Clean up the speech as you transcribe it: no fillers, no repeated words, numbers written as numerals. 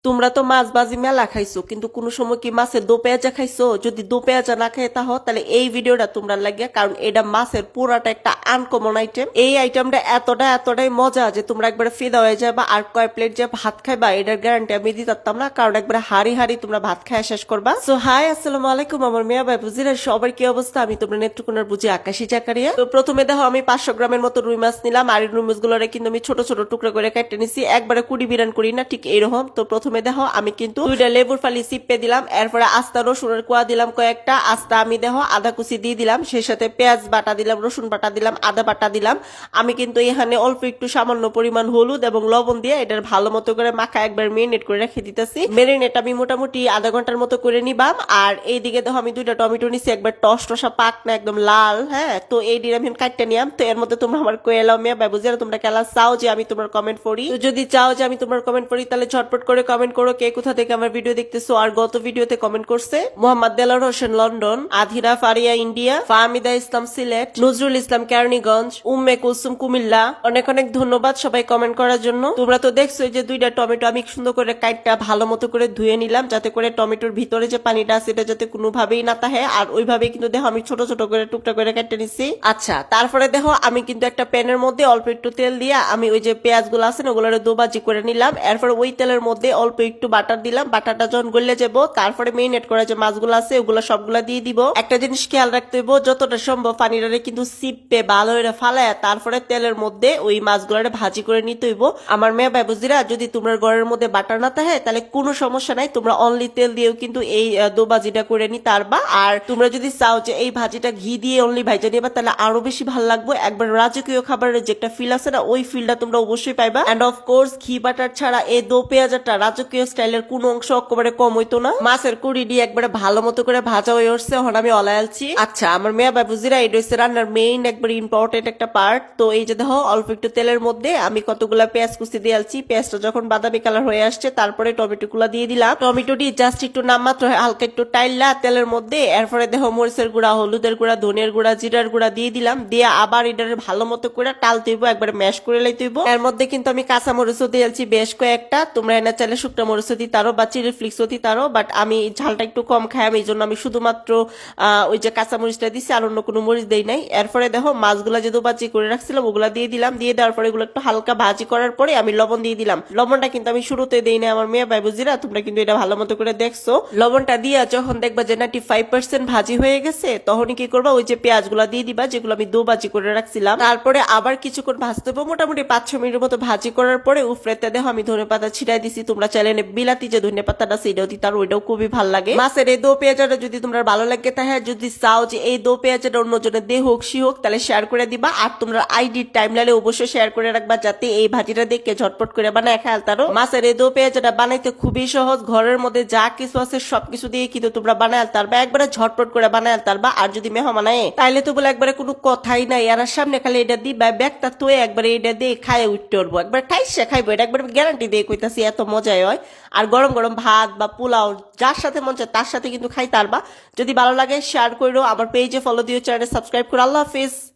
তোমরা তো মাছ ভাজি মেলা খাইছো, কিন্তু কোনো সময় কি মাছের দো পেঁয়াজা খাইছো? যদি দো পেঁয়াজা না খাই তাহলে তাহলে এই ভিডিওটা তোমরা লাগে, কারণ এটা মাছের পুরাটা একটা আনকমন আইটেম। এই আইটেমটা এতটাই মজা যে তোমরা একবারে ফিদা হয়ে যাবা। আর কয় প্লেট যে ভাত খাইবা এটার গ্যারান্টি আমি দিতে পারতাম না, কারণ একবারে হাড়ি তোমরা ভাত খায় শেষ করবা। সো হাই, আসসালামু আলাইকুম আমার মেয়া ভাই বুঝিরা, সবার কি অবস্থা? আমি তোমরা নেত্রকোনার বুঝি আকাশি জাকারিয়া। তো প্রথমে দেখো আমি 500 গ্রামের মতো রুই মাছ নিলাম, আর এই রুই মাছগুলোরে কিন্তু আমি ছোট ছোট টুকরো করে কেটে নিছি, একবারে কুড়ি বিরান করি না, ঠিক এইরকম। তো প্রথমে দেখো আমি কিন্তু দুইটা লেবুর ফালি চিপে দিলাম, এরপরে আস্তা রসুনের কোয়া দিলাম কয়েকটা, আস্তা আমি দেখো আদা কুচি দিয়ে দিলাম, সেই সাথে পেঁয়াজ বাটা দিলাম, রসুন বাটা দিলাম, আদা বাটা দিলাম। আমি কিন্তু এখানে অল্প একটু সামান্য পরিমাণ হলুদ এবং লবণ দিয়ে এটার ভালো মতো করে মাখা একবার মেরিনেট করে রেখে দিতেছি। মেরিনেট আমি মোটামুটি আধা ঘন্টার মতো করে নিবাম। আর এইদিকে দেখো আমি দুইটা টমেটো নিছি, একবার টসা পাক না একদম লাল। হ্যাঁ, তো এই ডিম আমি কাটতে নিলাম। তো এর মধ্যে তোমরা আমার কোয়েলাও মেয়ে বুঝে তোমরা কেলা চাও যে আমি তোমার কমেন্ট পড়ি। তো যদি চাও যে আমি তোমার কমেন্ট পড়ি তাহলে ঝটপট করে কমেন্ট করো কে কোথা থেকে আমার ভিডিও দেখতেছো। আর গত ভিডিওতে কমেন্ট করছে মোহাম্মদ দেলার হোসেন লন্ডন, আধিরা ফারিয়া ইন্ডিয়া, ফাহমিদা ইসলাম সিলেট, নজরুল ইসলাম কেরানীগঞ্জ, উম্মে কুলসুম কুমিল্লা। অনেক অনেক ধন্যবাদ সবাই কমেন্ট করার জন্য। তোমরা তো দেখছো যে দুইটা টমেটো আমি সুন্দর করে কাটটা ভালো মতো করে ধুয়ে নিলাম, যাতে করে টমেটোর ভিতরে যে পানিটা আছে এটা যাতে কোনোভাবেই না থাকে। আর ওইভাবে কিন্তু দেখো আমি ছোট ছোট করে টুকটা করে কেটে নিছি। আচ্ছা, তারপরে দেখো আমি কিন্তু একটা প্যানের মধ্যে অল্প একটু তেল দিয়া আমি ওই যে পেঁয়াজ গুলো আছে না ওগুলো দোবাজি করে নিলাম। এরপর ওই তেলের মধ্যে অল্প একটু বাটার দিলাম, বাটারটা যখন গলে যাবো তারপরে মেরিনেট করা যে মাছগুলো আছে ওগুলো সবগুলা দিয়ে দিব। একটা জিনিস খেয়াল রাখতে হইব, যতটা সম্ভব পানিটারে কিন্তু সিপে ভালো করে ফালায় তারপরে তেলের মধ্যে ওই মাছগুলারে ভাজি করে নিতে হইব। আমার মেয়ে বুঝিরা, যদি তোমরা ঘরের মধ্যে বাটার না থাকে তাহলে কোনো সমস্যা নাই, তোমরা অনলি তেল দিয়েও কিন্তু এই দোবাজিটা করে নিতে পারবা। আর তোমরা যদি চাও যে এই ভাজিটা ঘি দিয়ে অনলি ভাইজা নিবা তাহলে আরো বেশি ভালো লাগবে। একবার রাজকীয় খাবারের যে একটা ফিল আছে না, ওই ফিলটা তোমরা অবশ্যই পাইবা। এন্ড অফ কোর্স ঘি বাটার ছাড়া এই দো পেঁয়াজাটা রাজকীয় স্টাইলের কোনো অংশ একেবারে কম হইতো না। মাছের কুড়ি দিয়ে একবারে ভালো মতো করে ভাজা হয়ে উঠছে, এখন আমি অলায়ালছি। আচ্ছা আমার মেয়া বুঝিরা, এটা হচ্ছে রান্নার মেইন একবার ইম্পর্টেন্ট একটা পার্ট। তো এই যে দেখো অল্প একটু তেলের মধ্যে আমি কতগুলা পেঁয়াজ কুচি দিয়ে আলছি, পেঁয়াজটা যখন বাদামি কালার হয়ে আসছে তারপরে টমেটো গুলা দিয়ে দিলাম। টমেটোটি জাস্ট একটু নামমাত্র হালকা একটু টাইলা তেলের মধ্যে, এরপরে দেখো মরিচের গুঁড়া, হলুদের গুঁড়া, ধনিয়ার গুঁড়া, জিরার গুঁড়া দিয়ে দিলাম। দিয়ে আবার এটার ভালো মতো করে টালতে হইব, একবারে ম্যাশ করে লাইতে হইব। এর মধ্যে কিন্তু আমি কাঁচা মরিচও দিয়েছি বেশ কয়েকটা, তোমরা এনে চাইলে শুকনো মরিচও দিতারো বা চিলি ফ্লিক্সও দিতারো, বাট আমি ঝালটা একটু কম খাই, আমি এই জন্য আমি শুধুমাত্র ওই যে কাঁচা মরিচটা দিছি, আর অন্য কোনো মরিচ দেই নাই। এরপরে দেখো মাছগুলা যে দুবাজি করে রাখছিলাম ওগুলা দিয়ে দিলাম, দিয়ে দেওয়ার পরে এগুলো একটু হালকা ভাজি করার পরে আমি লবণ দিয়ে দিলাম। লবণটা কিন্তু আমি শুরুতে দেই না আমার মেয়ে বুঝিরা, তোমরা কিন্তু এটা ভালো মতো করে দেখছো। লবণটা দিয়ে যখন দেখবা যে 95% ভাজি হয়ে গেছে তখনই কি করবা, ওই যে পেঁয়াজ গুলা দিয়ে দিবা যেগুলো আমি দুবাজি করে রাখছিলাম। তারপরে আবার কিছুক্ষণ ভাজতে হবে, মোটামুটি 5-6 মিনিটের মতো ভাজি করার পরে উফরেতে দেখো আমি ধনে পাতা ছিটাই দিছি। তোমরা চাইলে বিলাতি যে ধনে পাতাটা সেটাও দিতার, ওইটাও খুবই ভালো লাগে। মাছের এই দো পেঁয়াজটা যদি তোমরা ভালো লাগে তাহলে যদি চাও যে এই দো পেঁয়াজটা অন্যজনের দেহ হোক সি হোক তাহলে শেয়ার করে দিবা। আর তোমরা আইডির টাইমলাইনে অবশ্যই শেয়ার করে রাখবা যাতে এই ভাজিটা দেখে ঝটপট করে বানায় খেলতারো। মাছের এই দো পেঁয়াজটা বানাইতে খুবই সহজ, ঘরের মধ্যে যা কিছু আছে সবকিছু দিয়ে কিন্তু তোমরা বানায় তারবা, একবারে ঝটপট করে বানায় তারবা। আর যদি মেহমান আয় তাইলে তো বলে একবারে কোনো কথাই নাই, আর সামনে খালি এটা দিবা ব্যাগটা তো একবারে এটা দিয়ে খায় উঠতে উঠবো, একবার ঠাইসা খাইবো, এটা একবার গ্যারান্টি দিয়ে কইতাছি, এত মজাই হয়। আর গরম গরম ভাত বা পোলাও যার সাথে মন চায় তার সাথে কিন্তু খাই তারবা। যদি ভালো লাগে শেয়ার করো, আমার পেজে ফলো দিও, চ্যানেলে সাবস্ক্রাইব করো। আল্লাহ হাফিজ।